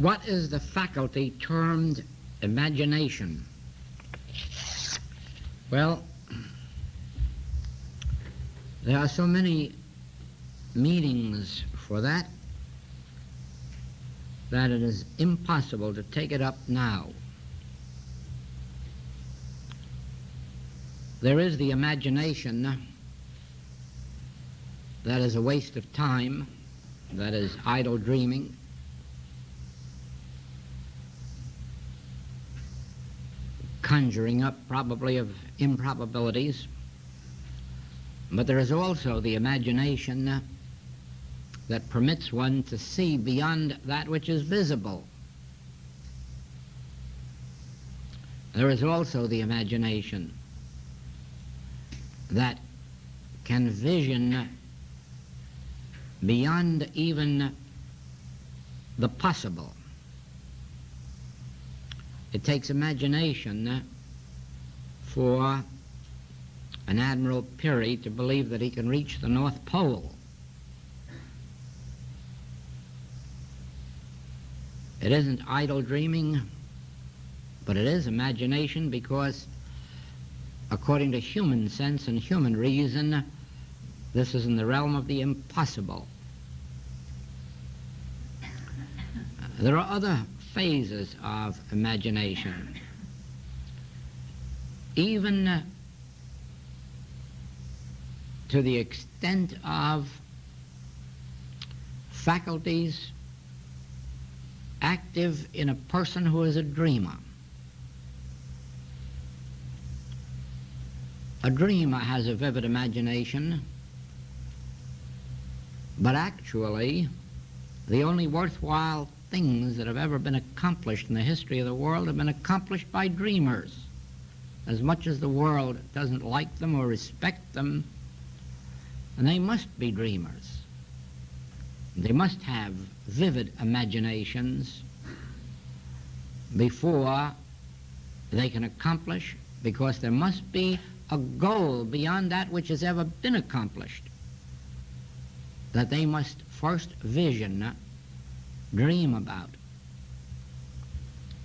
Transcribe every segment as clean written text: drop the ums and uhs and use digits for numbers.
What is the faculty termed imagination? Well, there are so many meanings for that it is impossible to take it up now. There is the imagination that is a waste of time, that is idle dreaming. Conjuring up probably of improbabilities. But there is also the imagination that permits one to see beyond that which is visible. There is also the imagination that can vision beyond even the possible. It takes imagination for an Admiral Peary to believe that he can reach the North Pole. It isn't idle dreaming, but it is imagination because, according to human sense and human reason, this is in the realm of the impossible. There are other phases of imagination. Even to the extent of faculties active in a person who is a dreamer. A dreamer has a vivid imagination, but actually the only worthwhile things that have ever been accomplished in the history of the world have been accomplished by dreamers. As much as the world doesn't like them or respect them, and they must be dreamers. They must have vivid imaginations before they can accomplish, because there must be a goal beyond that which has ever been accomplished that they must first vision, dream about,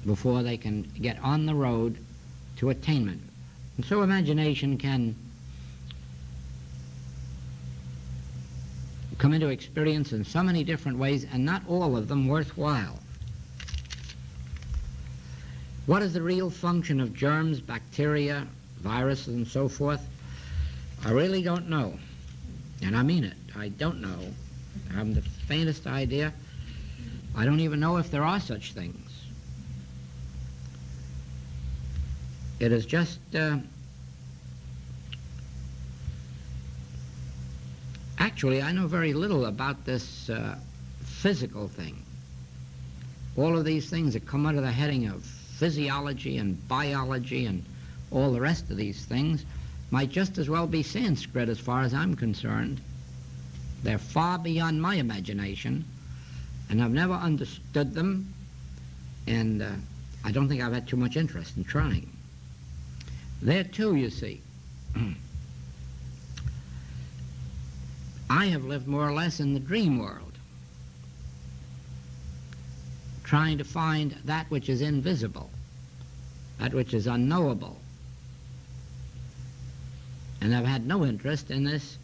before they can get on the road to attainment. And so imagination can come into experience in so many different ways, and not all of them worthwhile. What is the real function of germs, bacteria, viruses, and so forth? I really don't know. And I mean it. I don't know. I haven't the faintest idea. I don't even know if there are such things. It is just actually, I know very little about this physical thing. All of these things that come under the heading of physiology and biology and all the rest of these things might just as well be Sanskrit as far as I'm concerned. They're far beyond my imagination, and I've never understood them, and I don't think I've had too much interest in trying. There too, you see, I have lived more or less in the dream world, trying to find that which is invisible, that which is unknowable. And I've had no interest in this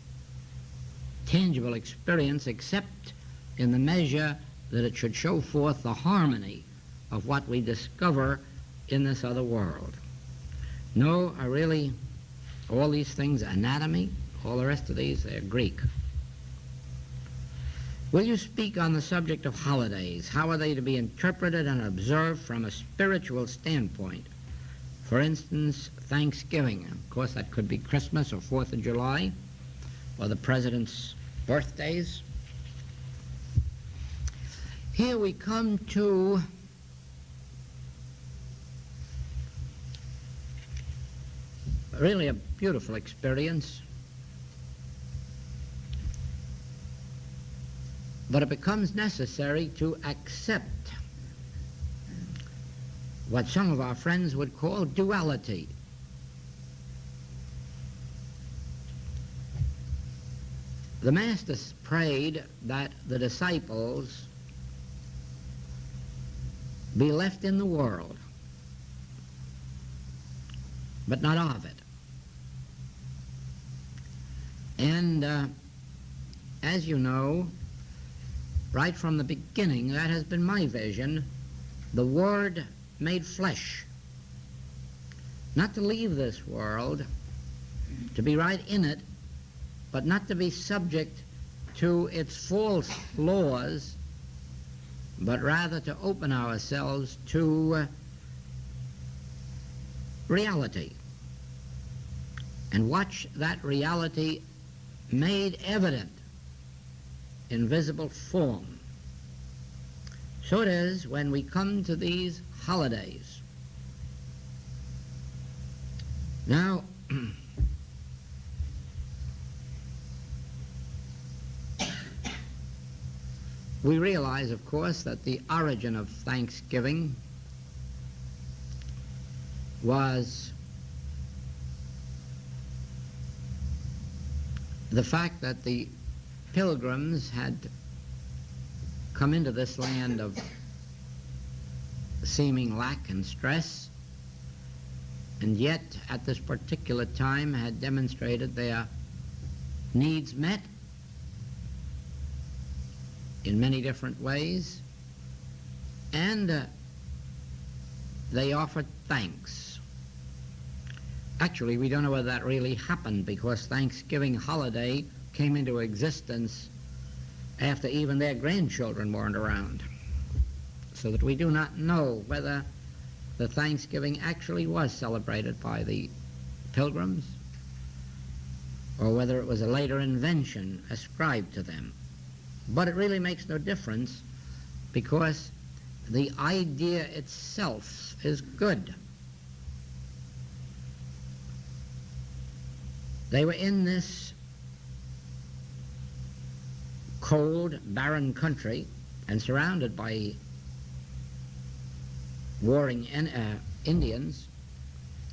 tangible experience except in the measure that it should show forth the harmony of what we discover in this other world. No, I really, all these things, anatomy, all the rest of these, they're Greek. Will you speak on the subject of holidays? How are they to be interpreted and observed from a spiritual standpoint? For instance, Thanksgiving. Of course, that could be Christmas or 4th of July, or the President's birthdays. Here we come to really a beautiful experience. But it becomes necessary to accept what some of our friends would call duality. The Master prayed that the disciples be left in the world, but not of it. And as you know, right from the beginning, that has been my vision, the Word made flesh. Not to leave this world, to be right in it, but not to be subject to its false laws, but rather to open ourselves to reality and watch that reality made evident in visible form. So it is when we come to these holidays. Now, we realize, of course, that the origin of Thanksgiving was the fact that the Pilgrims had come into this land of seeming lack and stress, and yet at this particular time had demonstrated their needs met in many different ways, and they offered thanks. Actually, we don't know whether that really happened, because Thanksgiving holiday came into existence after even their grandchildren weren't around, so that we do not know whether the Thanksgiving actually was celebrated by the Pilgrims or whether it was a later invention ascribed to them. But it really makes no difference, because the idea itself is good. They were in this cold, barren country and surrounded by warring Indians,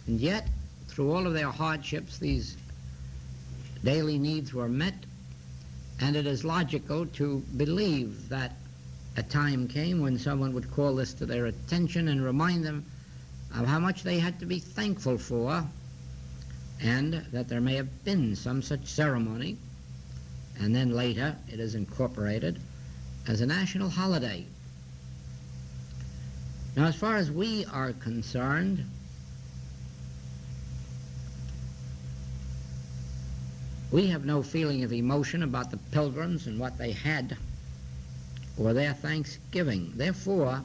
and yet through all of their hardships these daily needs were met, and it is logical to believe that a time came when someone would call this to their attention and remind them of how much they had to be thankful for, and that there may have been some such ceremony, and then later it is incorporated as a national holiday. Now, as far as we are concerned, we have no feeling of emotion about the Pilgrims and what they had or their Thanksgiving. Therefore,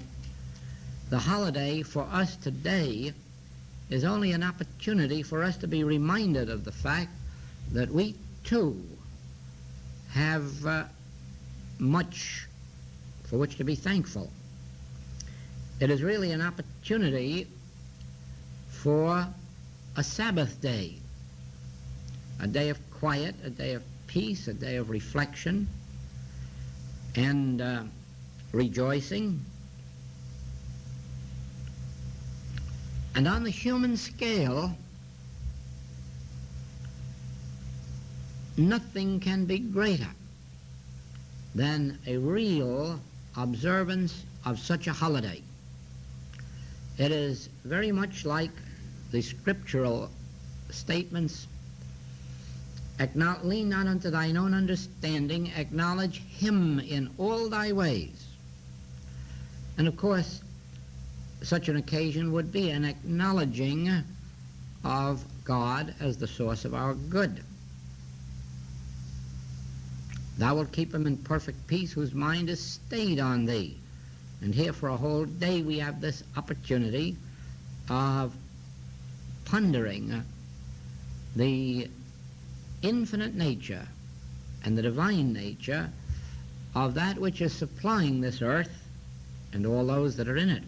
the holiday for us today is only an opportunity for us to be reminded of the fact that we too have much for which to be thankful. It is really an opportunity for a Sabbath day, a day of quiet, a day of peace, a day of reflection and rejoicing. And on the human scale, nothing can be greater than a real observance of such a holiday. It is very much like the scriptural statements, lean not unto thine own understanding, acknowledge him in all thy ways. And of course, such an occasion would be an acknowledging of God as the source of our good. Thou wilt keep him in perfect peace whose mind is stayed on thee. And here for a whole day we have this opportunity of pondering the infinite nature and the divine nature of that which is supplying this earth and all those that are in it.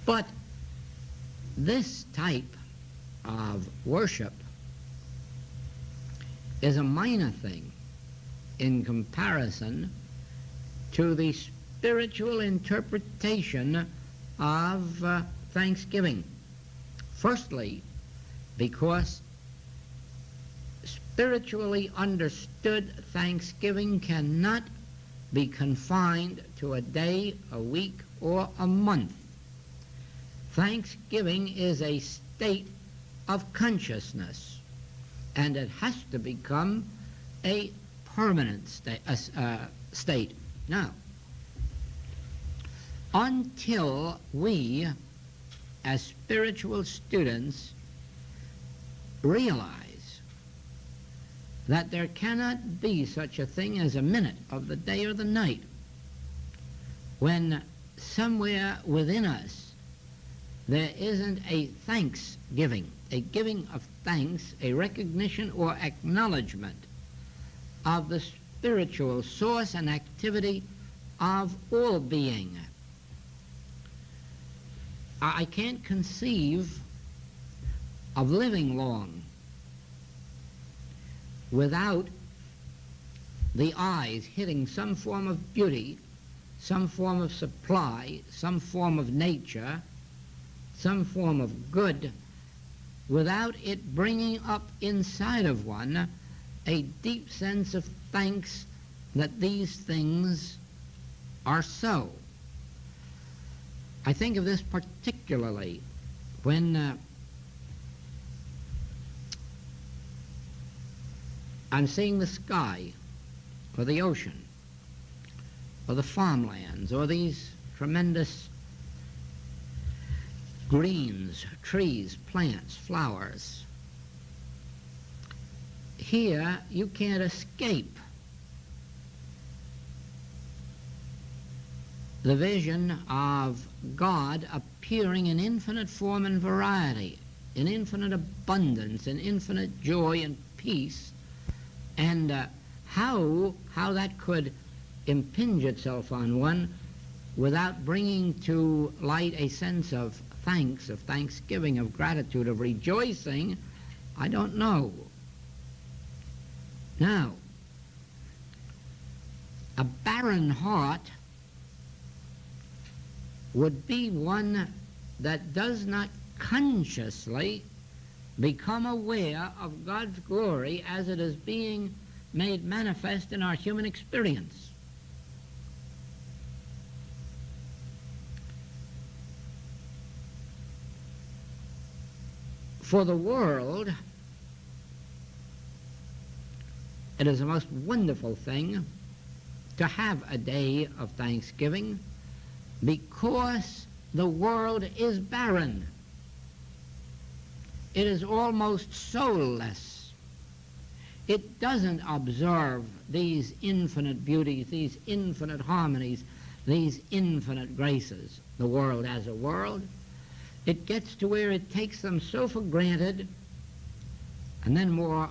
But this type of worship is a minor thing in comparison to the spiritual interpretation of Thanksgiving. Firstly, because spiritually understood, Thanksgiving cannot be confined to a day, a week, or a month. Thanksgiving is a state of consciousness, and it has to become a permanent state. Now, until we, as spiritual students, realize that there cannot be such a thing as a minute of the day or the night when somewhere within us there isn't a thanksgiving, a giving of thanks, a recognition or acknowledgement of the spiritual source and activity of all being. I can't conceive of living long without the eyes hitting some form of beauty, some form of supply, some form of nature, some form of good, without it bringing up inside of one a deep sense of thanks that these things are so. I think of this particularly when I'm seeing the sky or the ocean or the farmlands or these tremendous greens, trees, plants, flowers. Here you can't escape the vision of God appearing in infinite form and variety, in infinite abundance, in infinite joy and peace, and how that could impinge itself on one without bringing to light a sense of thanks, of thanksgiving, of gratitude, of rejoicing, I don't know. Now, a barren heart would be one that does not consciously become aware of God's glory as it is being made manifest in our human experience. For the world, it is a most wonderful thing to have a day of thanksgiving because the world is barren. It is almost soulless. It doesn't observe these infinite beauties, these infinite harmonies, these infinite graces, the world as a world. It gets to where it takes them so for granted, and then more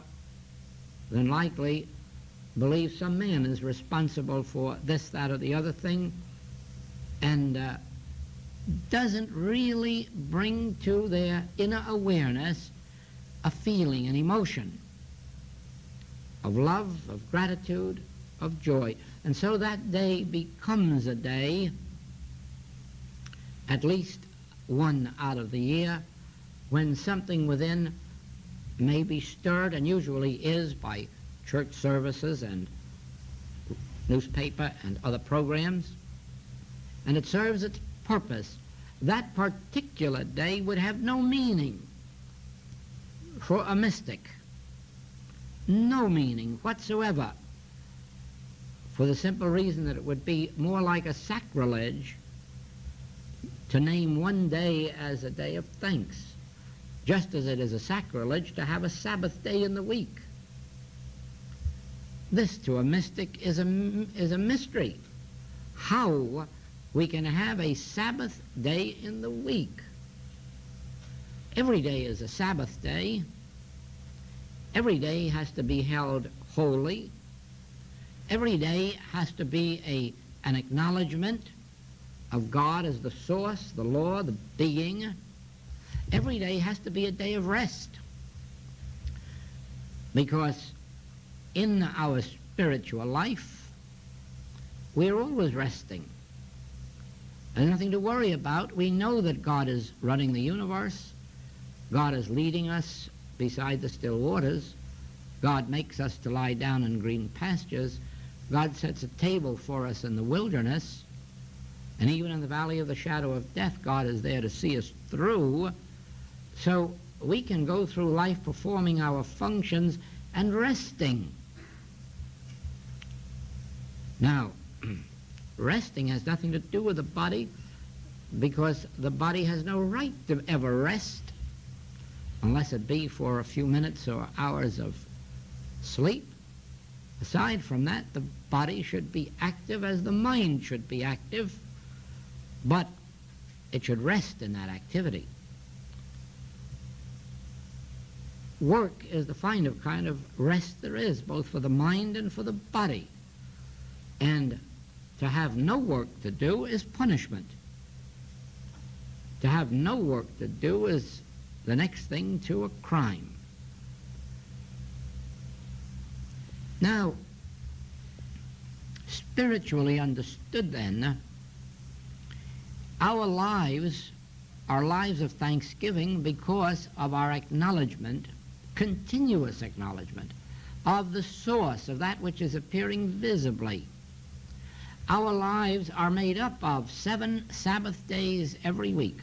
than likely believes some man is responsible for this, that, or the other thing, and doesn't really bring to their inner awareness a feeling, an emotion of love, of gratitude, of joy. And so that day becomes a day, at least one out of the year, when something within may be stirred, and usually is by church services and newspaper and other programs, and it serves its purpose. That particular day would have no meaning for a mystic, no meaning whatsoever, for the simple reason that it would be more like a sacrilege to name one day as a day of thanks, just as it is a sacrilege to have a Sabbath day in the week. This, to a mystic, is a mystery. How we can have a Sabbath day in the week. Every day is a Sabbath day. Every day has to be held holy. Every day has to be an acknowledgement of God as the source, the law, the being. Every day has to be a day of rest, because in our spiritual life we're always resting. There's nothing to worry about. We know that God is running the universe. God is leading us beside the still waters. God makes us to lie down in green pastures. God sets a table for us in the wilderness, and even in the valley of the shadow of death, God is there to see us through. So we can go through life performing our functions and resting. Now, resting has nothing to do with the body, because the body has no right to ever rest unless it be for a few minutes or hours of sleep. Aside from that, the body should be active as the mind should be active, but it should rest in that activity. Work is the kind of rest there is, both for the mind and for the body. And to have no work to do is punishment. To have no work to do is the next thing to a crime. Now, spiritually understood then, our lives are lives of thanksgiving because of our acknowledgement, continuous acknowledgement, of the source of that which is appearing visibly. Our lives are made up of 7 Sabbath days every week.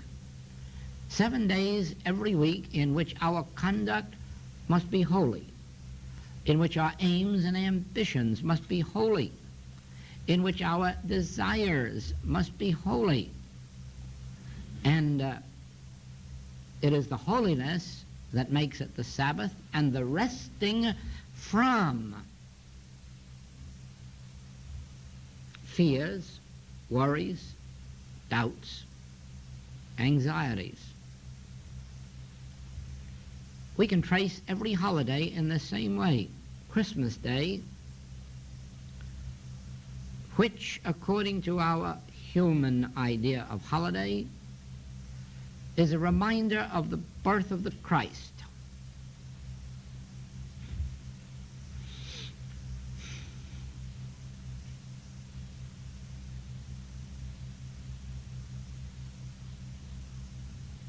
7 days every week in which our conduct must be holy, in which our aims and ambitions must be holy, in which our desires must be holy. And it is the holiness that makes it the Sabbath, and the resting from fears, worries, doubts, anxieties. We can trace every holiday in the same way. Christmas Day, which, according to our human idea of holiday, is a reminder of the birth of the Christ.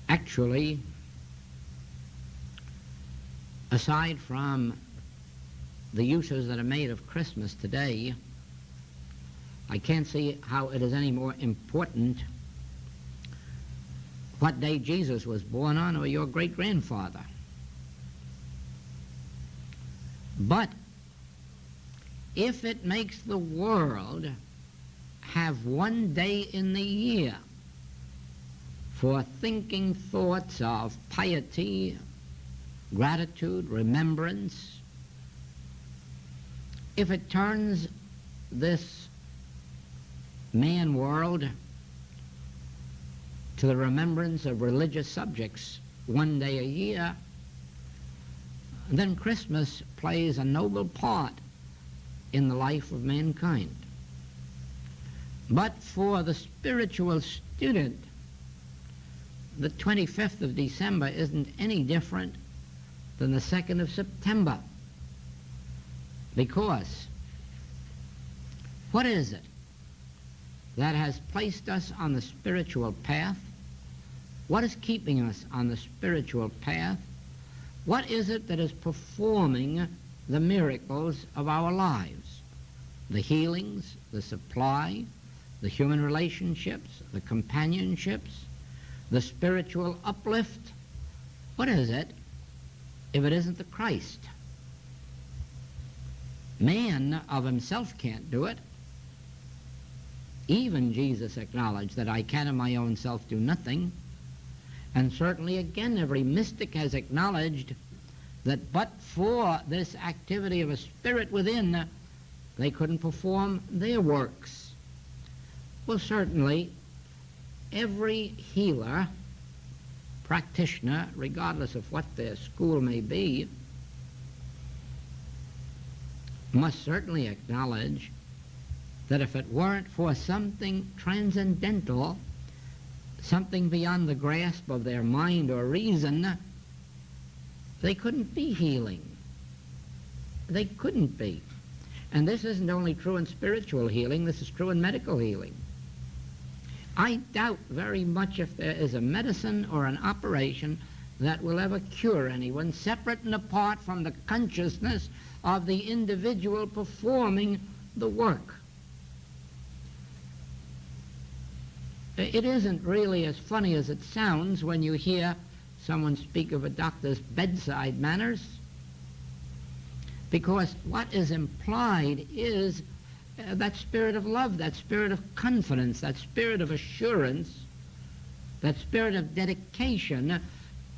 Actually, aside from the uses that are made of Christmas today, I can't see how it is any more important what day Jesus was born on or your great-grandfather. But if it makes the world have one day in the year for thinking thoughts of piety, gratitude, remembrance, if it turns this man world to the remembrance of religious subjects one day a year, then Christmas plays a noble part in the life of mankind. But for the spiritual student, the 25th of December isn't any different than the 2nd of September. Because what is it that has placed us on the spiritual path? What is keeping us on the spiritual path? What is it that is performing the miracles of our lives? The healings, the supply, the human relationships, the companionships, the spiritual uplift. What is it if it isn't the Christ? Man of himself can't do it. Even Jesus acknowledged that I can of my own self do nothing. And certainly again every mystic has acknowledged that but for this activity of a spirit within, they couldn't perform their works. Well, certainly every healer, practitioner, regardless of what their school may be, must certainly acknowledge that if it weren't for something transcendental, something beyond the grasp of their mind or reason, they couldn't be healing. They couldn't be. And this isn't only true in spiritual healing, this is true in medical healing. I doubt very much if there is a medicine or an operation that will ever cure anyone separate and apart from the consciousness of the individual performing the work. It isn't really as funny as it sounds when you hear someone speak of a doctor's bedside manners, because what is implied is that spirit of love, that spirit of confidence, that spirit of assurance, that spirit of dedication,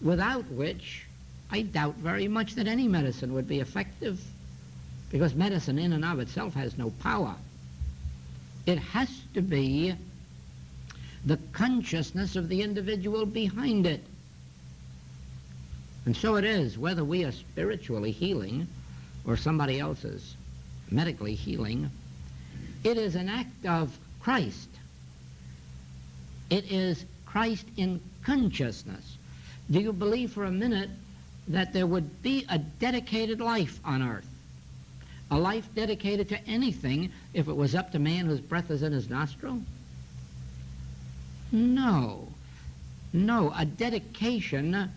without which I doubt very much that any medicine would be effective, because medicine in and of itself has no power. It has to be the consciousness of the individual behind it. And so it is, whether we are spiritually healing or somebody else is medically healing, it is an act of Christ. It is Christ in consciousness. Do you believe for a minute that there would be a dedicated life on earth? A life dedicated to anything if it was up to man whose breath is in his nostril? No. No, a dedication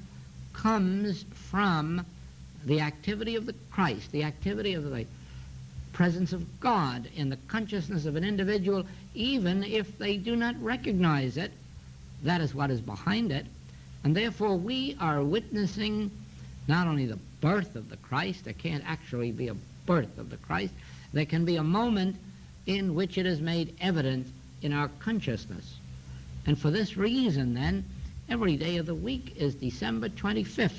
comes from the activity of the Christ, the activity of the presence of God in the consciousness of an individual, even if they do not recognize it. That is what is behind it. And therefore we are witnessing not only the birth of the Christ, there can't actually be a birth of the Christ, there can be a moment in which it is made evident in our consciousness. And for this reason, then, every day of the week is December 25th.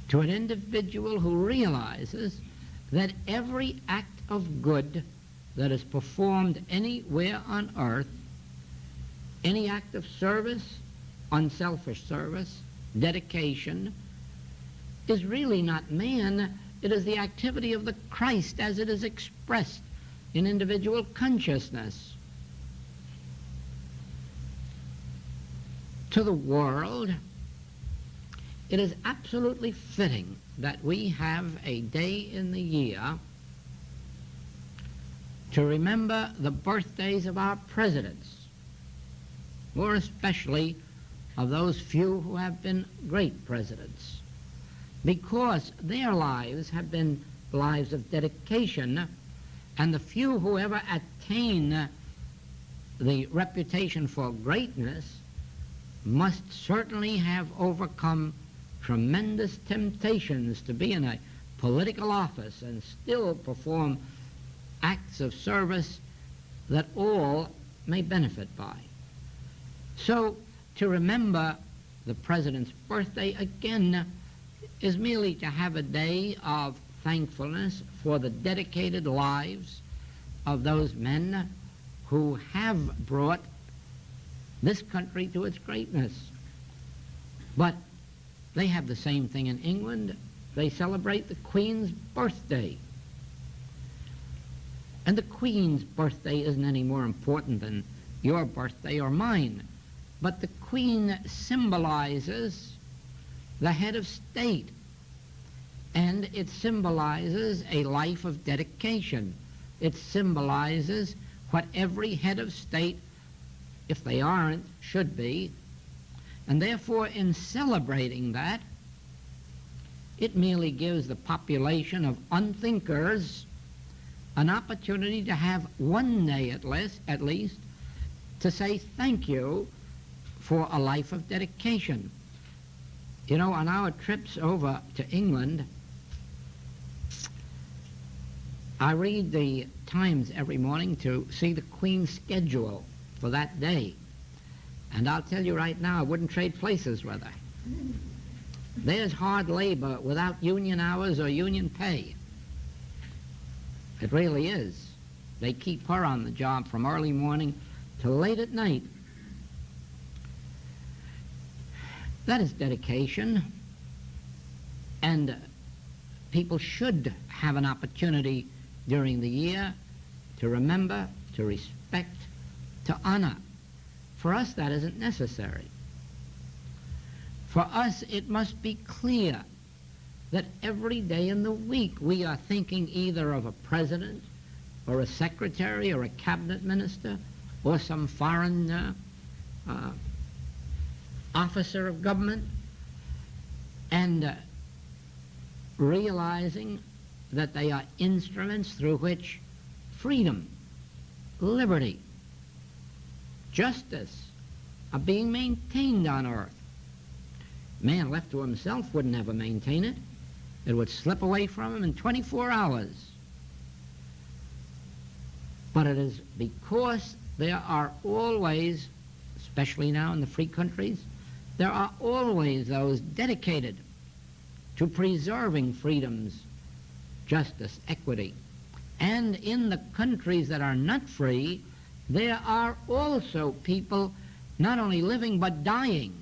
To an individual who realizes that every act of good that is performed anywhere on earth, any act of service, unselfish service, dedication, is really not man, it is the activity of the Christ as it is expressed in individual consciousness. To the world, it is absolutely fitting that we have a day in the year to remember the birthdays of our presidents, more especially of those few who have been great presidents, because their lives have been lives of dedication, and the few who ever attain the reputation for greatness must certainly have overcome tremendous temptations to be in a political office and still perform acts of service that all may benefit by. So to remember the president's birthday again is merely to have a day of thankfulness for the dedicated lives of those men who have brought this country to its greatness. But they have the same thing in England. They celebrate the Queen's birthday. And the Queen's birthday isn't any more important than your birthday or mine. But the Queen symbolizes the head of state, and it symbolizes a life of dedication. It symbolizes what every head of state, if they aren't, should be. And therefore, in celebrating that, it merely gives the population of unthinkers an opportunity to have one day at least to say thank you for a life of dedication. You know, on our trips over to England, I read the Times every morning to see the Queen's schedule for that day. And I'll tell you right now, I wouldn't trade places with her. There's hard labor without union hours or union pay. It really is. They keep her on the job from early morning till late at night. That is dedication, and people should have an opportunity during the year to remember, to respect, to honor. For us, that isn't necessary. For us, it must be clear that every day in the week we are thinking either of a president or a secretary or a cabinet minister or some foreign officer of government, and realizing that they are instruments through which freedom, liberty, justice are being maintained on earth. Man left to himself would never maintain it. It would slip away from him in 24 hours. But it is because there are always, especially now in the free countries, there are always those dedicated to preserving freedoms, justice, equity. And in the countries that are not free, there are also people not only living but dying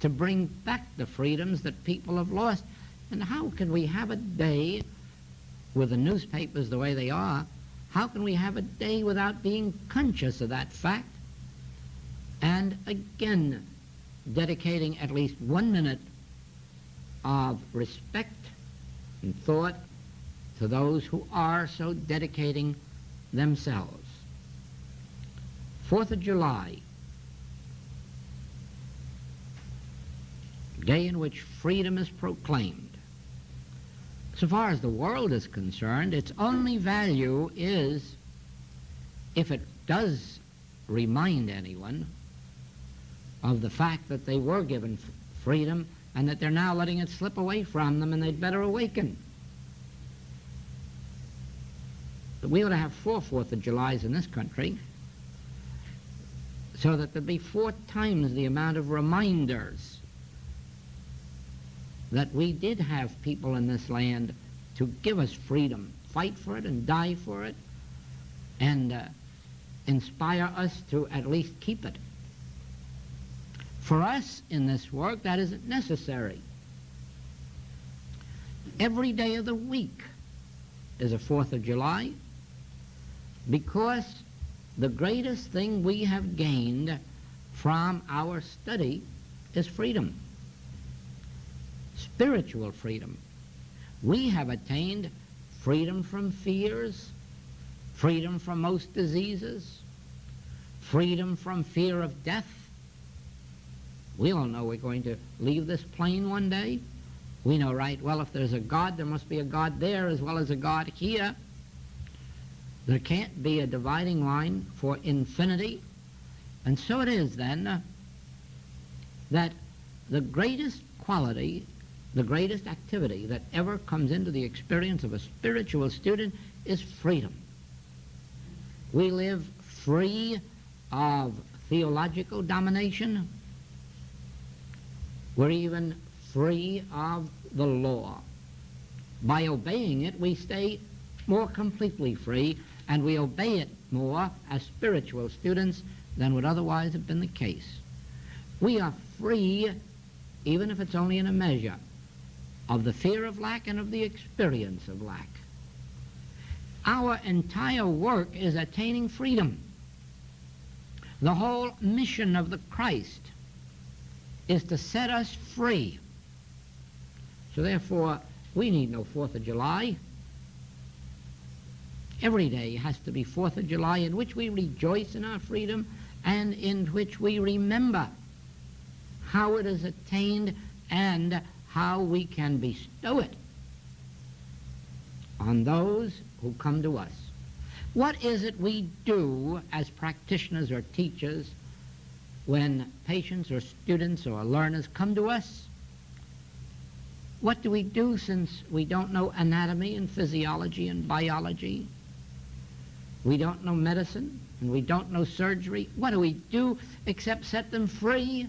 to bring back the freedoms that people have lost. And how can we have a day with the newspapers the way they are? How can we have a day without being conscious of that fact? And again, dedicating at least 1 minute of respect and thought to those who are so dedicating themselves. 4th of July, day in which freedom is proclaimed. So far as the world is concerned, its only value is if it does remind anyone of the fact that they were given freedom and that they're now letting it slip away from them and they'd better awaken. But we ought to have 4 4th of Julys in this country so that there'd be 4 times the amount of reminders that we did have people in this land to give us freedom, fight for it and die for it, and inspire us to at least keep it. For us in this work, that isn't necessary. Every day of the week is a 4th of July because the greatest thing we have gained from our study is freedom. Spiritual freedom. We have attained freedom from fears, freedom from most diseases, freedom from fear of death. We all know we're going to leave this plane one day. We know right well if there's a God, there must be a God there as well as a God here. There can't be a dividing line for infinity. And so it is then that the greatest quality, the greatest activity that ever comes into the experience of a spiritual student is freedom. We live free of theological domination. We're even free of the law. By obeying it, we stay more completely free, and we obey it more as spiritual students than would otherwise have been the case. We are free, even if it's only in a measure, of the fear of lack and of the experience of lack. Our entire work is attaining freedom. The whole mission of the Christ is to set us free. So therefore, we need no 4th of July. Every day has to be 4th of July in which we rejoice in our freedom and in which we remember how it is attained and how we can bestow it on those who come to us. What is it we do as practitioners or teachers when patients or students or learners come to us? What do we do since we don't know anatomy and physiology and biology? We don't know medicine and we don't know surgery. What do we do except set them free?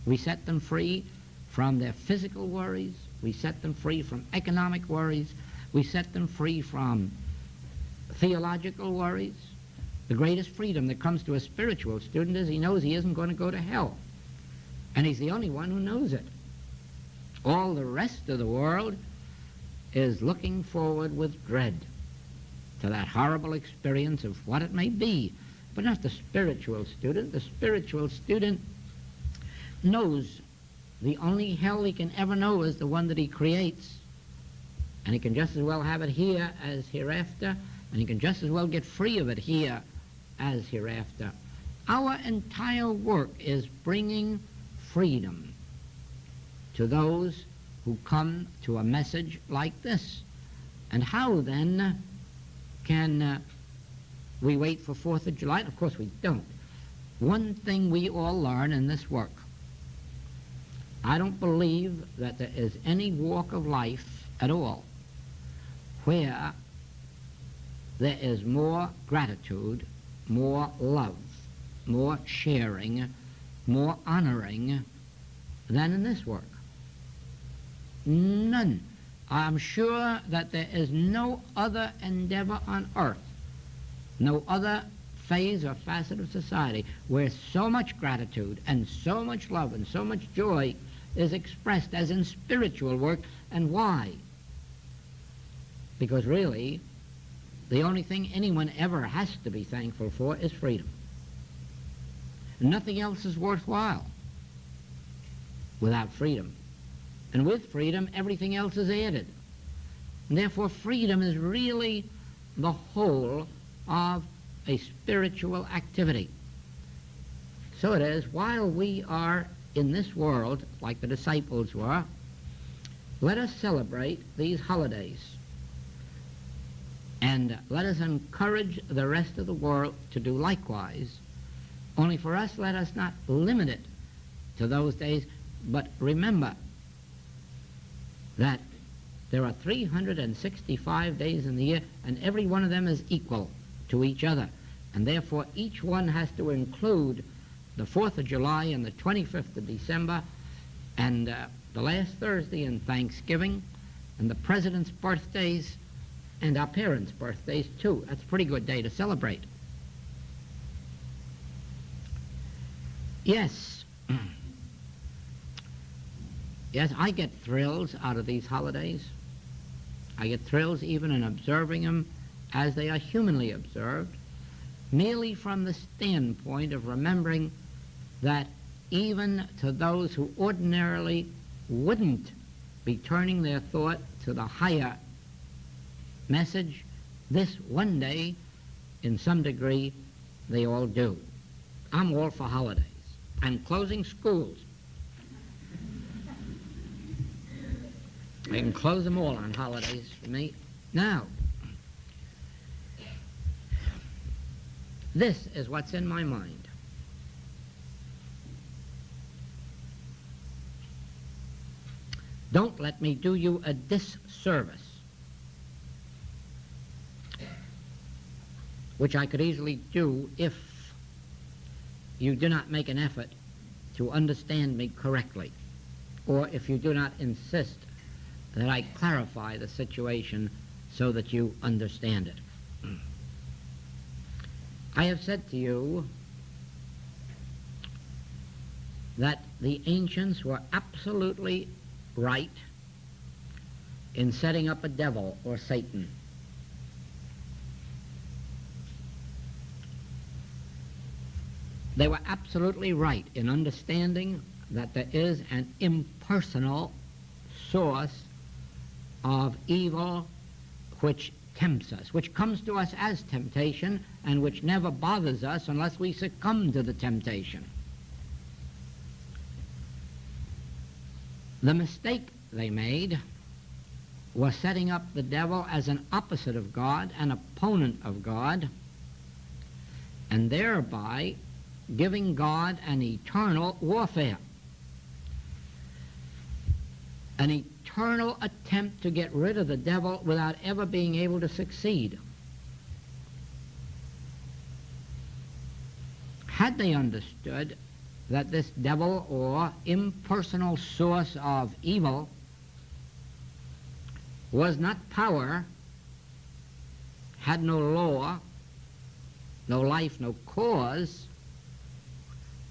We set them free from their physical worries. We set them free from economic worries. We set them free from theological worries. The greatest freedom that comes to a spiritual student is he knows he isn't going to go to hell. And he's the only one who knows it. All the rest of the world is looking forward with dread to that horrible experience of what it may be. But not the spiritual student. The spiritual student knows the only hell he can ever know is the one that he creates. And he can just as well have it here as hereafter, and he can just as well get free of it here as hereafter. Our entire work is bringing freedom to those who come to a message like this. And how then can we wait for 4th of July? Of course we don't. One thing we all learn in this work: I don't believe that there is any walk of life at all where there is more gratitude, more love, more sharing, more honoring than in this work. None. I'm sure that there is no other endeavor on earth, no other phase or facet of society where so much gratitude and so much love and so much joy is expressed as in spiritual work. And why? Because really, the only thing anyone ever has to be thankful for is freedom. Nothing else is worthwhile without freedom. And with freedom, everything else is added. And therefore, freedom is really the whole of a spiritual activity. So it is, while we are in this world, like the disciples were, let us celebrate these holidays. And let us encourage the rest of the world to do likewise. Only for us, let us not limit it to those days, but remember that there are 365 days in the year, and every one of them is equal to each other. And therefore, each one has to include the 4th of July and the 25th of December, and the last Thursday in Thanksgiving, and the President's birthdays, and our parents' birthdays, too. That's a pretty good day to celebrate. Yes. Yes, I get thrills out of these holidays. I get thrills even in observing them as they are humanly observed, merely from the standpoint of remembering that even to those who ordinarily wouldn't be turning their thought to the higher message, this one day, in some degree, they all do. I'm all for holidays. And closing schools. I can close them all on holidays for me. Now, this is what's in my mind. Don't let me do you a disservice, which I could easily do if you do not make an effort to understand me correctly, or if you do not insist that I clarify the situation so that you understand it. I have said to you that the ancients were absolutely right in setting up a devil or Satan. They were absolutely right in understanding that there is an impersonal source of evil which tempts us, which comes to us as temptation, and which never bothers us unless we succumb to the temptation. The mistake they made was setting up the devil as an opposite of God, an opponent of God, and thereby giving God an eternal warfare, an eternal attempt to get rid of the devil without ever being able to succeed. Had they understood that this devil or impersonal source of evil was not power, had no law, no life, no cause,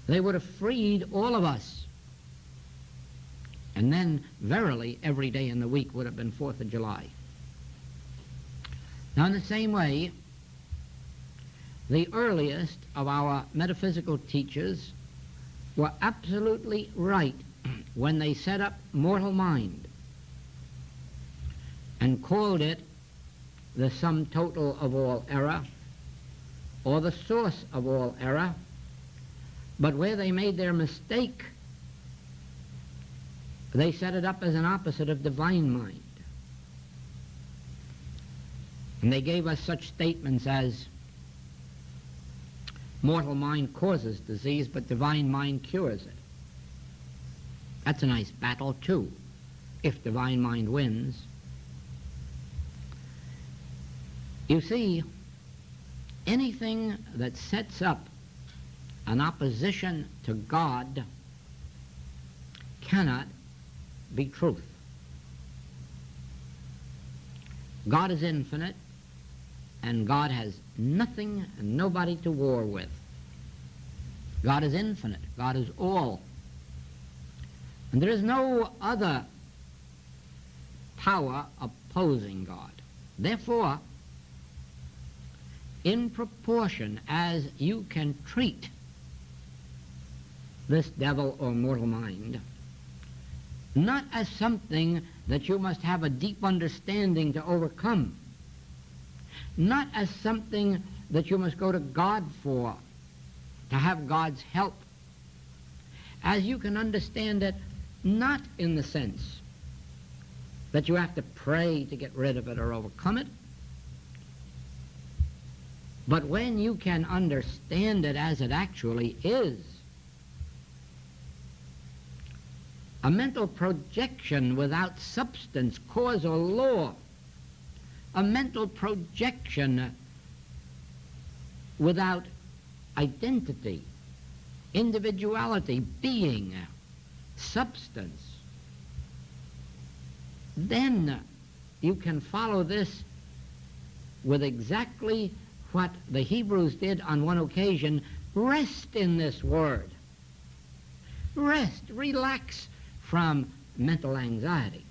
they would have freed all of us. And then, verily, every day in the week would have been 4th of July. Now, in the same way, the earliest of our metaphysical teachers were absolutely right when they set up mortal mind and called it the sum total of all error, or the source of all error. But where they made their mistake, They set it up as an opposite of divine mind. And they gave us such statements as, mortal mind causes disease, but divine mind cures it. That's a nice battle, too, if divine mind wins. You see, anything that sets up an opposition to God cannot be truth. God is infinite, and God has nothing and nobody to war with. God is infinite. God is all. And there is no other power opposing God. Therefore, in proportion as you can treat this devil or mortal mind, not as something that you must have a deep understanding to overcome, not as something that you must go to God for, to have God's help, as you can understand it not in the sense that you have to pray to get rid of it or overcome it, but when you can understand it as it actually is, a mental projection without substance, cause, or law, a mental projection without identity, individuality, being, substance, then you can follow this with exactly what the Hebrews did on one occasion. Rest in this word. Rest, relax from mental anxiety.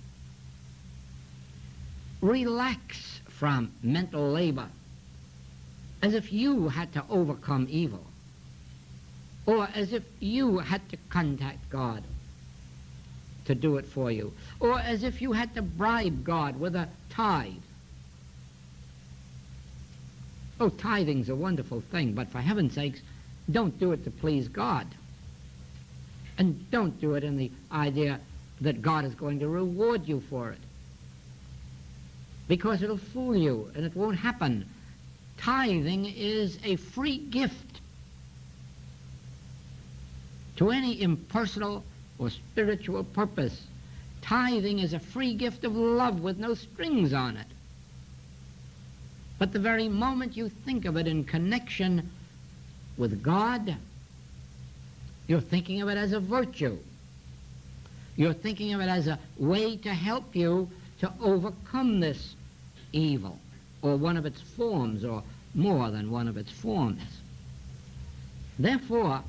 Relax from mental labor, as if you had to overcome evil, or as if you had to contact God to do it for you, or as if you had to bribe God with a tithe. Oh, tithing's a wonderful thing, but for heaven's sakes, don't do it to please God. And don't do it in the idea that God is going to reward you for it, because it'll fool you and it won't happen. Tithing is a free gift to any impersonal or spiritual purpose. Tithing is a free gift of love with no strings on it. But the very moment you think of it in connection with God, you're thinking of it as a virtue. You're thinking of it as a way to help you to overcome this evil, or one of its forms, or more than one of its forms. Therefore,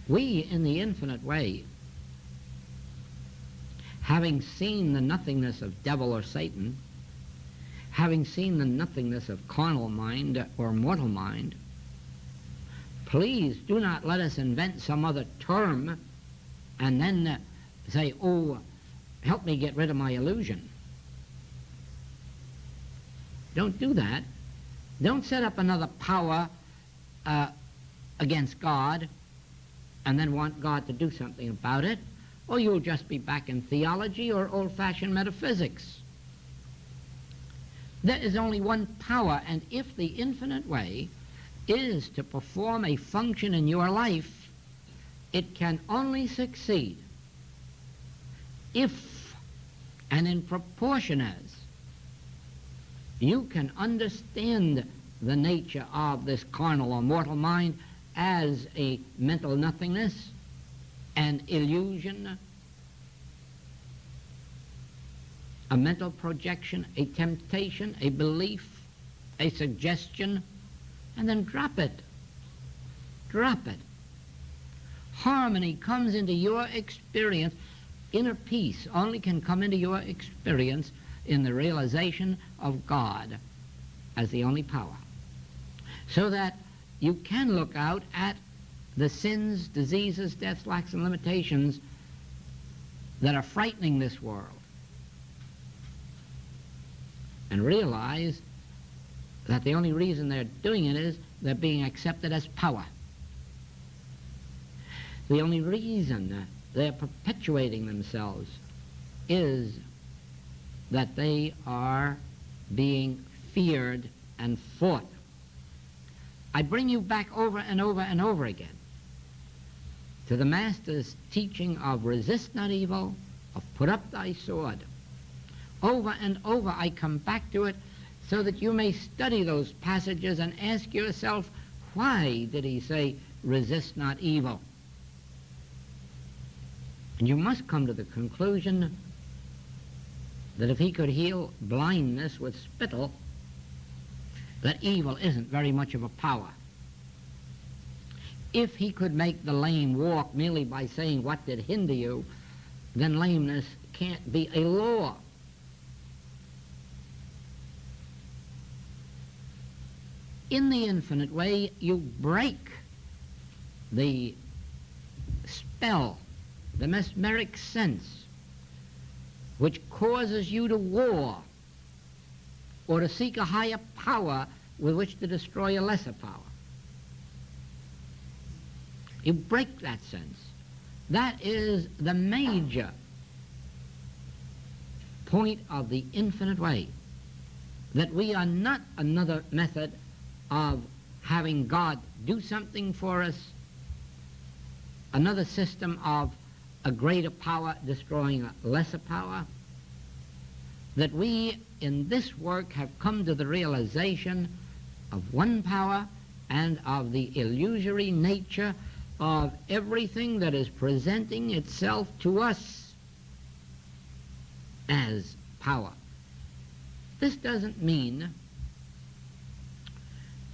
we in the infinite way, having seen the nothingness of devil or Satan, having seen the nothingness of carnal mind or mortal mind, please do not let us invent some other term and then say, oh, help me get rid of my illusion. Don't do that. Don't set up another power against God and then want God to do something about it, or you'll just be back in theology or old-fashioned metaphysics. There is only one power, and if the infinite way is to perform a function in your life, it can only succeed if, and in proportion as, you can understand the nature of this carnal or mortal mind as a mental nothingness, an illusion, a mental projection, a temptation, a belief, a suggestion, and then drop it. Drop it. Harmony comes into your experience. Inner peace only can come into your experience in the realization of God as the only power, so that you can look out at the sins, diseases, deaths, lacks, and limitations that are frightening this world, and realize that the only reason they're doing it is they're being accepted as power. The only reason they're perpetuating themselves is that they are being feared and fought. I bring you back over and over and over again to the Master's teaching of resist not evil, of put up thy sword. Over and over I come back to it so that you may study those passages and ask yourself, why did he say resist not evil? And you must come to the conclusion that if he could heal blindness with spittle, that evil isn't very much of a power. If he could make the lame walk merely by saying, what did hinder you, then lameness can't be a law. In the infinite way, you break the spell, the mesmeric sense, which causes you to war or to seek a higher power with which to destroy a lesser power. You break that sense. That is the major point of the infinite way, that we are not another method of having God do something for us, another system of a greater power destroying a lesser power, that we in this work have come to the realization of one power and of the illusory nature of everything that is presenting itself to us as power. This doesn't mean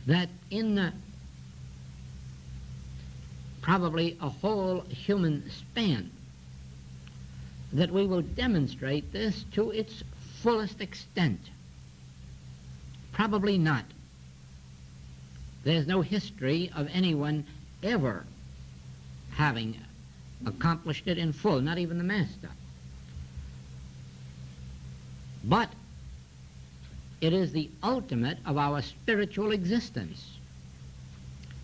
that in probably a whole human span that we will demonstrate this to its fullest extent. Probably not. There's no history of anyone ever having accomplished it in full, not even the Master. But it is the ultimate of our spiritual existence.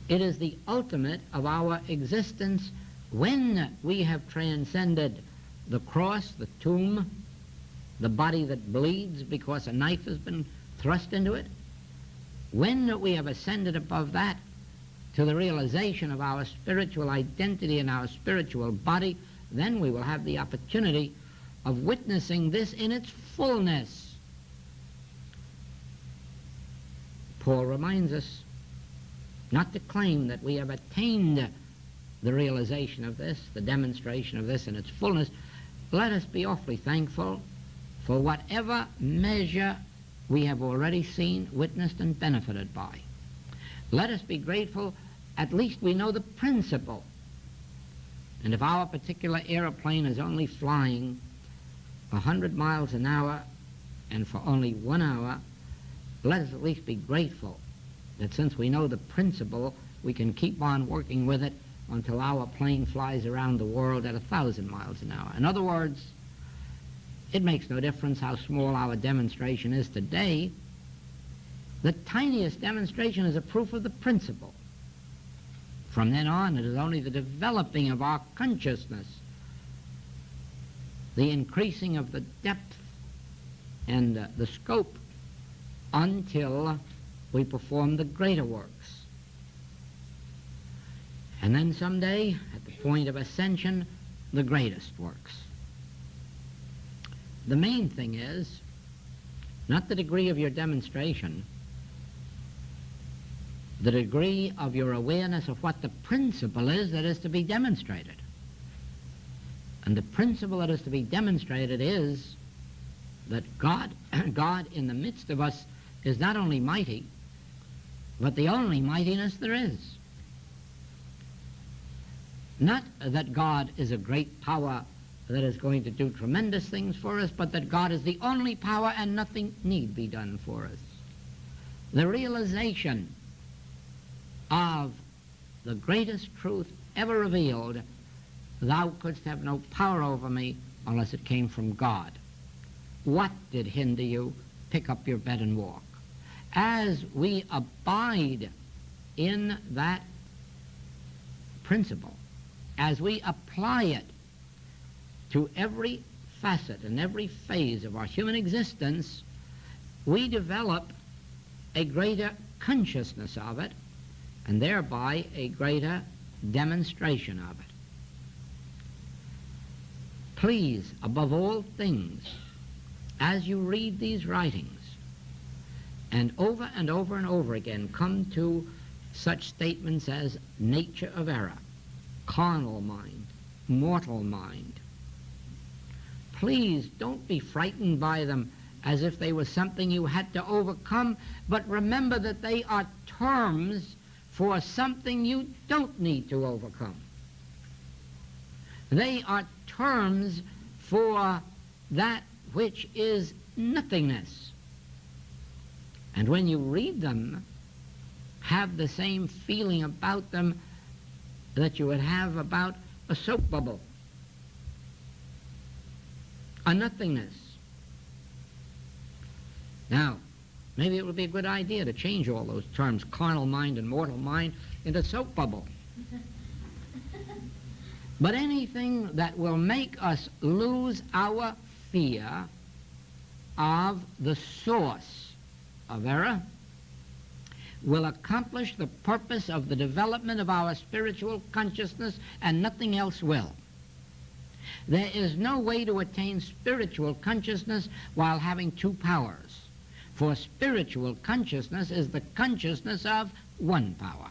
It is the ultimate of our existence when we have transcended the cross, the tomb, the body that bleeds because a knife has been thrust into it. When we have ascended above that to the realization of our spiritual identity and our spiritual body, then we will have the opportunity of witnessing this in its fullness. Paul reminds us not to claim that we have attained the realization of this, the demonstration of this in its fullness. Let us be awfully thankful for whatever measure we have already seen, witnessed, and benefited by. Let us be grateful, at least we know the principle. And if our particular aeroplane is only flying 100 miles an hour and for only 1 hour, let us at least be grateful that since we know the principle, we can keep on working with it until our plane flies around the world at 1,000 miles an hour. In other words, it makes no difference how small our demonstration is today. The tiniest demonstration is a proof of the principle. From then on, it is only the developing of our consciousness, the increasing of the depth and the scope until we perform the greater works. And then someday, at the point of ascension, the greatest works. The main thing is not the degree of your demonstration, the degree of your awareness of what the principle is that is to be demonstrated. And the principle that is to be demonstrated is that God in the midst of us is not only mighty, but the only mightiness there is. Not that God is a great power that is going to do tremendous things for us, but that God is the only power and nothing need be done for us. The realization of the greatest truth ever revealed, thou couldst have no power over me unless it came from God. What did hinder you? Pick up your bed and walk. As we abide in that principle, as we apply it to every facet and every phase of our human existence, we develop a greater consciousness of it, and thereby a greater demonstration of it. Please, above all things, as you read these writings, and over and over and over again come to such statements as nature of error, carnal mind, mortal mind, please don't be frightened by them as if they were something you had to overcome, but remember that they are terms for something you don't need to overcome. They are terms for that which is nothingness. And when you read them, have the same feeling about them that you would have about a soap bubble, a nothingness. Now, maybe it would be a good idea to change all those terms, carnal mind and mortal mind, into soap bubble. But anything that will make us lose our fear of the source of error will accomplish the purpose of the development of our spiritual consciousness, and nothing else will. There is no way to attain spiritual consciousness while having two powers. For spiritual consciousness is the consciousness of one power.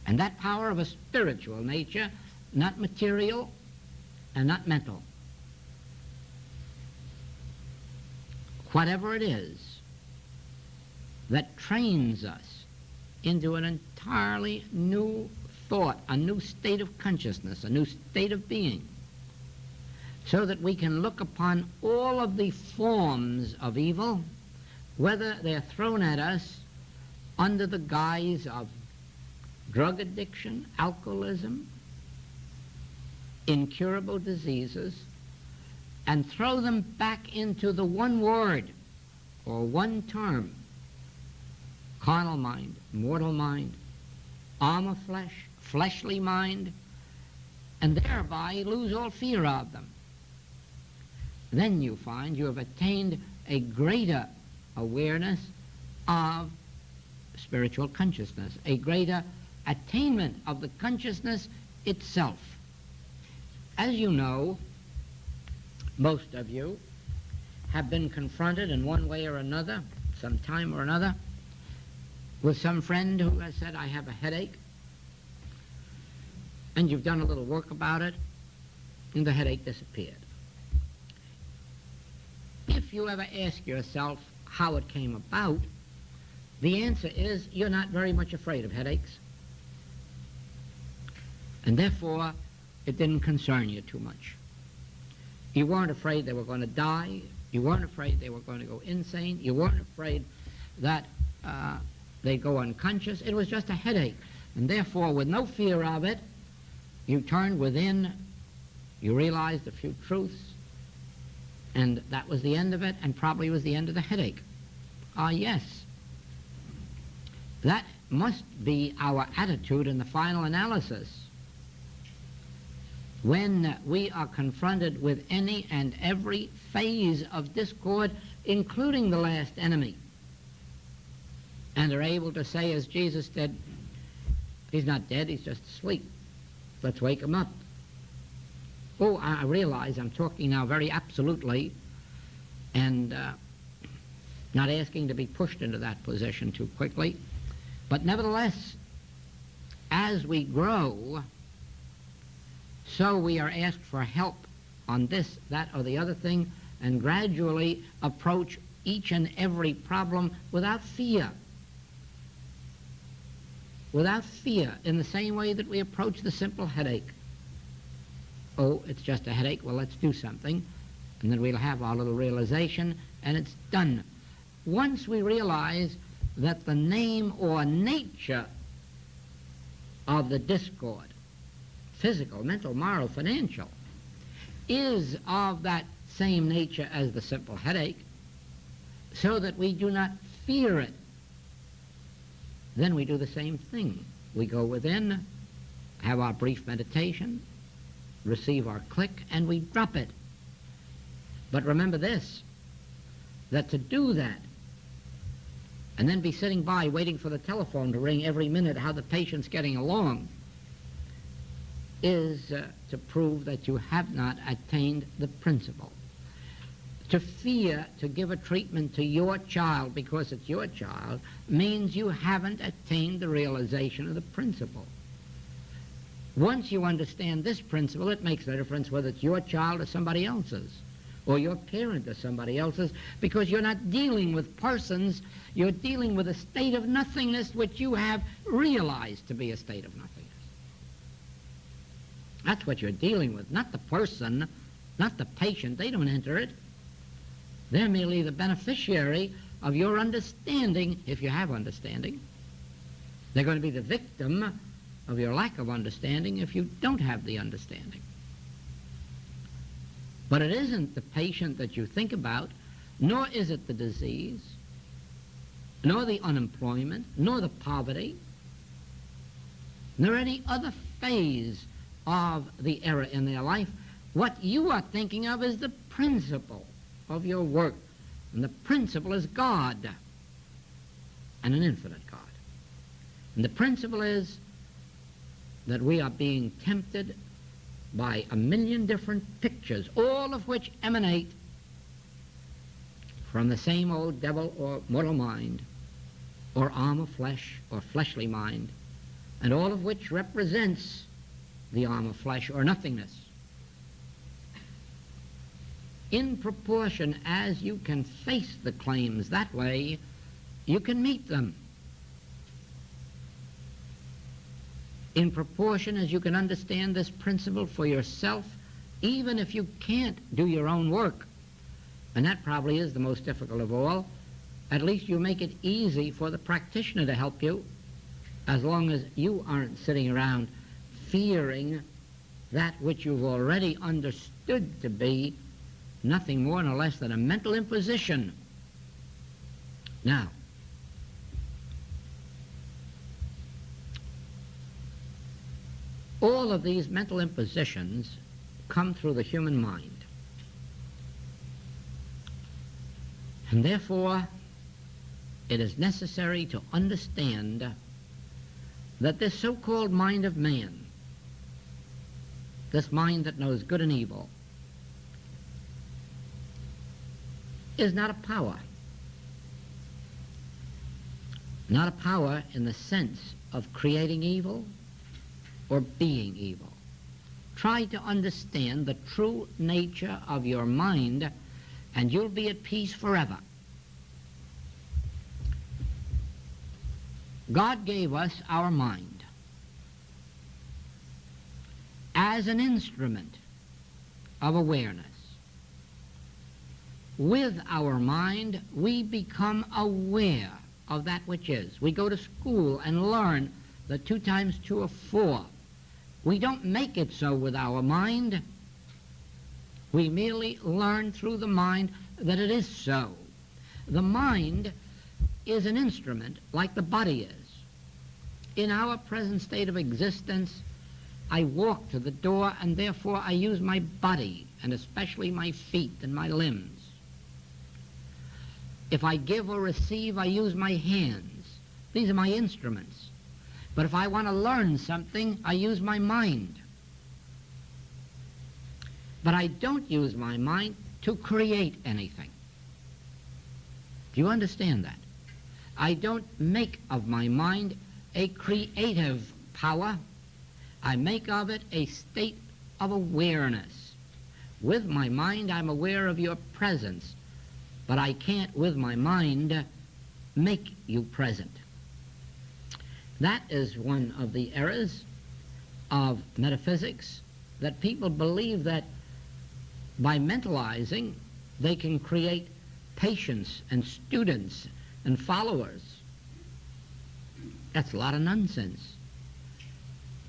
And that power of a spiritual nature, not material and not mental. Whatever it is that trains us into an entirely new thought, a new state of consciousness, a new state of being, so that we can look upon all of the forms of evil, whether they're thrown at us under the guise of drug addiction, alcoholism, incurable diseases, and throw them back into the one word or one term: carnal mind, mortal mind, arm of flesh, fleshly mind, and thereby lose all fear of them. Then you find you have attained a greater awareness of spiritual consciousness, a greater attainment of the consciousness itself. As you know, most of you have been confronted in one way or another, some time or another, with some friend who has said, I have a headache, and you've done a little work about it, and the headache disappeared. If you ever ask yourself how it came about, the answer is you're not very much afraid of headaches, and therefore it didn't concern you too much. You weren't afraid they were going to die. You weren't afraid they were going to go insane. You weren't afraid that they'd go unconscious. It was just a headache. And therefore, with no fear of it, you turned within, you realized a few truths, and that was the end of it, and probably was the end of the headache. Yes. That must be our attitude in the final analysis. When we are confronted with any and every phase of discord, including the last enemy, and are able to say, as Jesus did, he's not dead, he's just asleep. Let's wake him up. Oh, I realize I'm talking now very absolutely and not asking to be pushed into that position too quickly. But nevertheless, as we grow, so we are asked for help on this, that, or the other thing, and gradually approach each and every problem without fear. Without fear, in the same way that we approach the simple headache. Oh, it's just a headache, well, let's do something, and then we'll have our little realization, and it's done. Once we realize that the name or nature of the discord, physical, mental, moral, financial, is of that same nature as the simple headache, so that we do not fear it, then we do the same thing. We go within, have our brief meditation, receive our click and we drop it. But remember this, that to do that and then be sitting by waiting for the telephone to ring every minute how the patient's getting along is to prove that you have not attained the principle. To fear to give a treatment to your child because it's your child means you haven't attained the realization of the principle. Once you understand this principle, it makes no difference whether it's your child or somebody else's, or your parent or somebody else's, because you're not dealing with persons, you're dealing with a state of nothingness which you have realized to be a state of nothingness. That's what you're dealing with, not the person, not the patient. They don't enter it. They're merely the beneficiary of your understanding, if you have understanding. They're going to be the victim of your lack of understanding if you don't have the understanding. But it isn't the patient that you think about, nor is it the disease, nor the unemployment, nor the poverty, nor any other phase of the error in their life. What you are thinking of is the principle of your work. And the principle is God, and an infinite God. And the principle is that we are being tempted by a million different pictures, all of which emanate from the same old devil or mortal mind, or arm of flesh, or fleshly mind, and all of which represents the arm of flesh or nothingness. In proportion as you can face the claims that way, you can meet them. In proportion as you can understand this principle for yourself, even if you can't do your own work, and that probably is the most difficult of all, at least you make it easy for the practitioner to help you, as long as you aren't sitting around fearing that which you've already understood to be nothing more nor less than a mental imposition. Now, all of these mental impositions come through the human mind. And therefore, it is necessary to understand that this so-called mind of man, this mind that knows good and evil, is not a power. Not a power in the sense of creating evil or being evil. Try to understand the true nature of your mind, and you'll be at peace forever. God gave us our mind as an instrument of awareness. With our mind, we become aware of that which is. We go to school and learn that 2 times 2 are 4. We don't make it so with our mind. We merely learn through the mind that it is so. The mind is an instrument like the body is. In our present state of existence, I walk to the door, and therefore I use my body, and especially my feet and my limbs. If I give or receive, I use my hands. These are my instruments. But if I want to learn something, I use my mind. But I don't use my mind to create anything. Do you understand that? I don't make of my mind a creative power. I make of it a state of awareness. With my mind, I'm aware of your presence, but I can't, with my mind, make you present. That is one of the errors of metaphysics, that people believe that by mentalizing, they can create patients and students and followers. That's a lot of nonsense.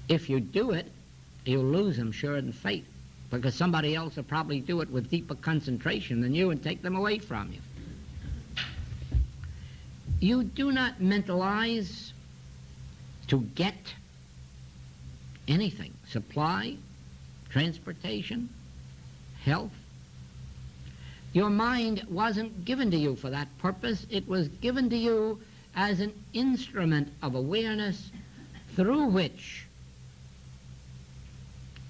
If you do it, you'll lose them sure in fate, because somebody else will probably do it with deeper concentration than you and take them away from you. You do not mentalize to get anything. Supply, transportation, health. Your mind wasn't given to you for that purpose. It was given to you as an instrument of awareness through which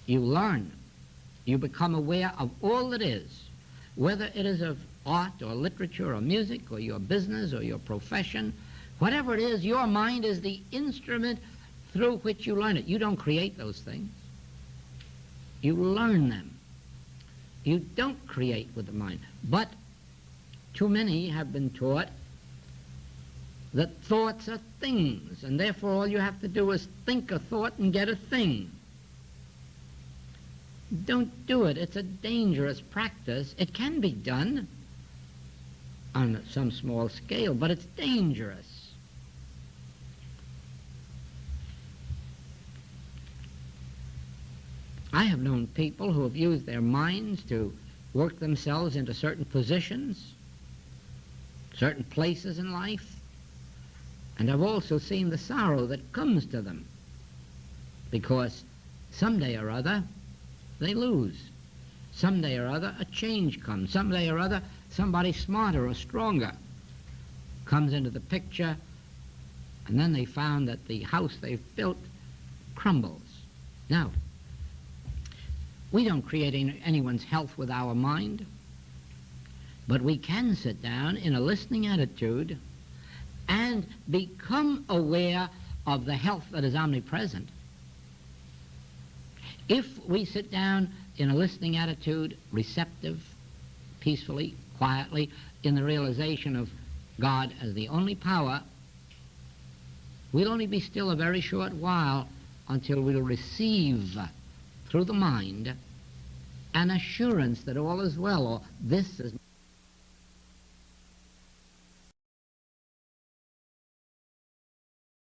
you learn. You become aware of all that is, whether it is of art or literature or music or your business or your profession. Whatever it is, your mind is the instrument through which you learn it. You don't create those things. You learn them. You don't create with the mind. But too many have been taught that thoughts are things, and therefore all you have to do is think a thought and get a thing. Don't do it. It's a dangerous practice. It can be done on some small scale, but it's dangerous. I have known people who have used their minds to work themselves into certain positions, certain places in life, and I've also seen the sorrow that comes to them because someday or other they lose. Someday or other a change comes. Someday or other somebody smarter or stronger comes into the picture, and then they found that the house they've built crumbles. Now, we don't create anyone's health with our mind, but we can sit down in a listening attitude and become aware of the health that is omnipresent. If we sit down in a listening attitude, receptive, peacefully, quietly, in the realization of God as the only power, we'll only be still a very short while until we'll receive through the mind an assurance that all is well, or this is